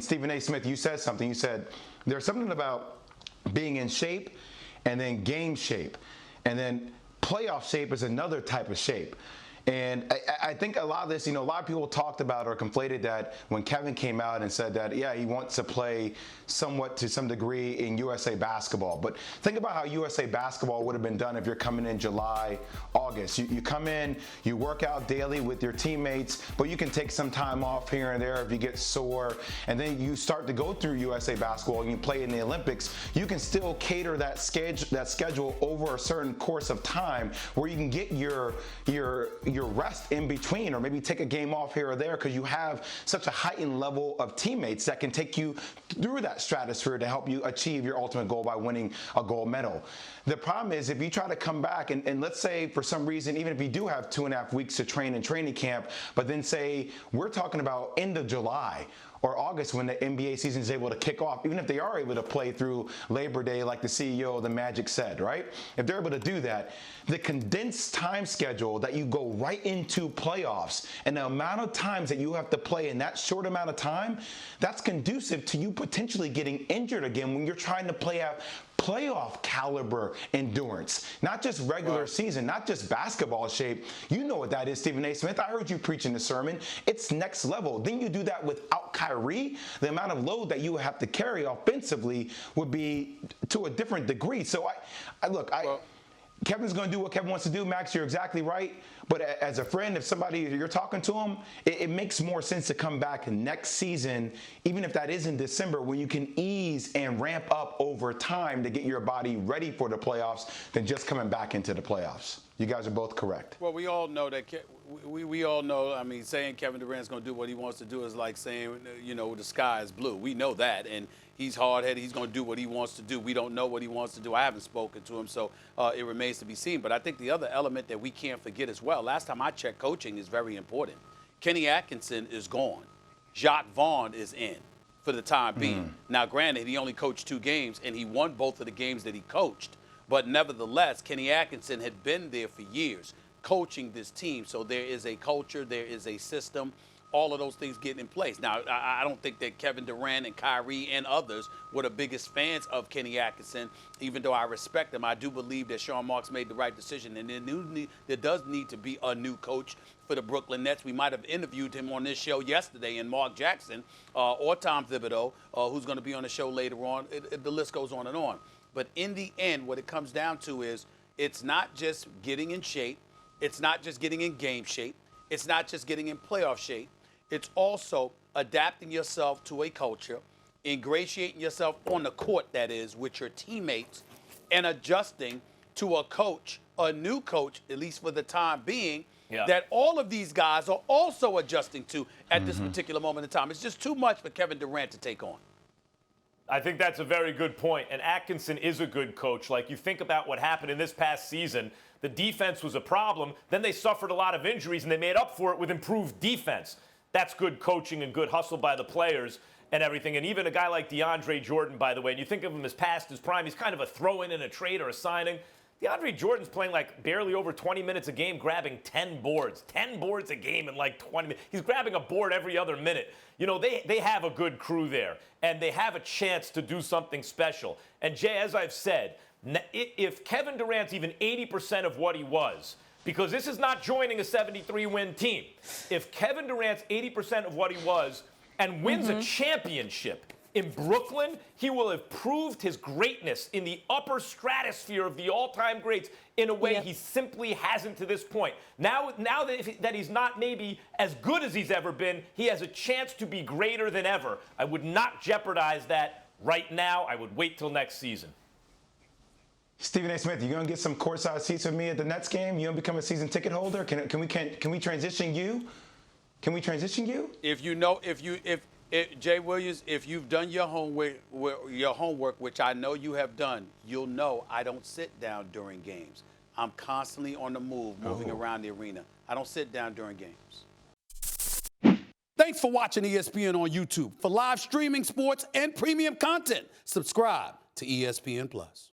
Stephen A. Smith, you said something. You said there's something about being in shape and then game shape. And then playoff shape is another type of shape. And I think a lot of this, a lot of people talked about or conflated that when Kevin came out and said that, yeah, he wants to play somewhat to some degree in USA Basketball. But think about how USA Basketball would have been done if you're coming in July, August. You come in, you work out daily with your teammates, but you can take some time off here and there if you get sore. And then you start to go through USA Basketball and you play in the Olympics. You can still cater that schedule over a certain course of time where you can get your rest in between, or maybe take a game off here or there because you have such a heightened level of teammates that can take you through that stratosphere to help you achieve your ultimate goal by winning a gold medal. The problem is if you try to come back and let's say for some reason, even if you do have 2.5 weeks to train in training camp, but then say we're talking about end of July or August when the NBA season is able to kick off, even if they are able to play through Labor Day like the CEO of the Magic said, right? If they're able to do that, the condensed time schedule that you go right into playoffs and the amount of times that you have to play in that short amount of time, that's conducive to you potentially getting injured again when you're trying to play out playoff caliber endurance, not just regular season, not just basketball shape. You know what that is, Stephen A. Smith. I heard you preaching the sermon. It's next level. Then you do that without Kyrie. The amount of load that you would have to carry offensively would be to a different degree. So Kevin's going to do what Kevin wants to do. Max, you're exactly right. But as a friend, if you're talking to him, it makes more sense to come back next season, even if that is in December, when you can ease and ramp up over time to get your body ready for the playoffs than just coming back into the playoffs. You guys are both correct. Well, we all know that. We all know. I mean, saying Kevin Durant's going to do what he wants to do is like saying, the sky is blue. We know that, and he's hard-headed. He's going to do what he wants to do. We don't know what he wants to do. I haven't spoken to him, so it remains to be seen. But I think the other element that we can't forget as well, last time I checked, coaching is very important. Kenny Atkinson is gone. Jacques Vaughn is in for the time being. Now, granted, he only coached 2 games, and he won both of the games that he coached. But nevertheless, Kenny Atkinson had been there for years coaching this team. So there is a culture, there is a system, all of those things getting in place. Now, I don't think that Kevin Durant and Kyrie and others were the biggest fans of Kenny Atkinson. Even though I respect them, I do believe that Sean Marks made the right decision. And there does need to be a new coach for the Brooklyn Nets. We might have interviewed him on this show yesterday, and Mark Jackson or Tom Thibodeau, who's going to be on the show later on. The list goes on and on. But in the end, what it comes down to is it's not just getting in shape. It's not just getting in game shape. It's not just getting in playoff shape. It's also adapting yourself to a culture, ingratiating yourself on the court, that is, with your teammates, and adjusting to a coach, a new coach, at least for the time being, that all of these guys are also adjusting to at this particular moment in time. It's just too much for Kevin Durant to take on. I think that's a very good point. And Atkinson is a good coach. Like, you think about what happened in this past season, the defense was a problem. Then they suffered a lot of injuries, and they made up for it with improved defense. That's good coaching and good hustle by the players and everything. And even a guy like DeAndre Jordan, by the way, and you think of him as past his prime, he's kind of a throw-in in a trade or a signing. DeAndre Jordan's playing like barely over 20 minutes a game, grabbing 10 boards. 10 boards a game in like 20 minutes. He's grabbing a board every other minute. They have a good crew there, and they have a chance to do something special. And, Jay, as I've said, if Kevin Durant's even 80% of what he was, because this is not joining a 73-win team, if Kevin Durant's 80% of what he was and wins a championship in Brooklyn, he will have proved his greatness in the upper stratosphere of the all-time greats in a way he simply hasn't to this point. Now that he's not maybe as good as he's ever been, he has a chance to be greater than ever. I would not jeopardize that right now. I would wait till next season. Stephen A. Smith, you gonna get some courtside seats with me at the Nets game? You gonna become a season ticket holder? Can we transition you? Can we transition you? Jay Williams, if you've done your homework, which I know you have done, you'll know I don't sit down during games. I'm constantly on the move, moving around the arena. I don't sit down during games. Thanks for watching ESPN on YouTube. For live streaming, sports, and premium content, subscribe to ESPN+.